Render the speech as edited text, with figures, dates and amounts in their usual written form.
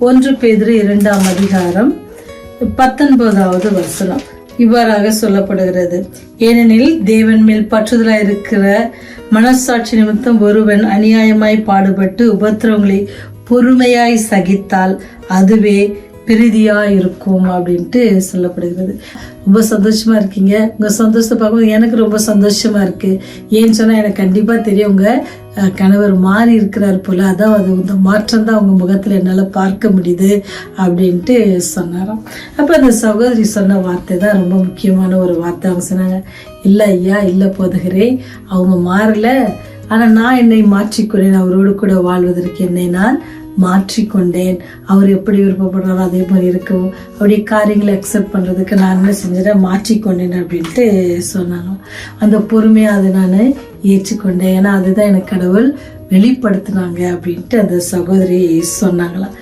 1 பேதுரு 2ஆம் அதிகாரம் 19வது வசனம் இவ்வாறாக சொல்லப்படுகிறது. ஏனெனில் தேவன் மேல் பற்றுதலாய் இருக்கிற மனசாட்சி நிமித்தம் ஒருவன் அநியாயமாய் பாடுபட்டு உபத்திரவங்களை பொறுமையாய் சகித்தால் அதுவே பிரீதியா இருக்கும் அப்படின்ட்டு சொல்லப்படுகிறது. ரொம்ப சந்தோஷமா இருக்கீங்க. உங்க சந்தோஷத்தை பார்க்கும்போது எனக்கு ரொம்ப சந்தோஷமா இருக்கு. ஏன்னு சொன்னா எனக்கு கண்டிப்பா தெரியும் உங்க கணவர் மாறி இருக்கிறார் போல, அதான் அது இந்த மாற்றம் தான் உங்க முகத்துல என்னால பார்க்க முடியுது அப்படின்ட்டு சொன்னாராம். அப்ப அந்த சகோதரி சொன்ன வார்த்தை தான் ரொம்ப முக்கியமான ஒரு வார்த்தை. அவங்க சொன்னாங்க, இல்ல ஐயா, இல்ல போதகரே, அவங்க மாறல, ஆனா நான் என்னை மாற்றிக்கொண்டேன், அவரோடு கூட வாழ்வதற்கு என்னை நான் மாற்றிக்கொண்டேன். அவர் எப்படி விருப்பப்படுறாரோ அதே மாதிரி இருக்கும், அவருடைய காரியங்களை அக்செப்ட் பண்றதுக்கு நான் என்ன செஞ்சேன், மாற்றிக்கொண்டேன் அப்படின்ட்டு சொன்னாங்க. அந்த பொறுமையை அதை நான் ஏற்றுக்கொண்டேன், ஏன்னா அதுதான் எனக்கு கடவுள் வெளிப்படுத்தினாங்க அப்படின்ட்டு அந்த சகோதரி சொன்னாங்களாம்.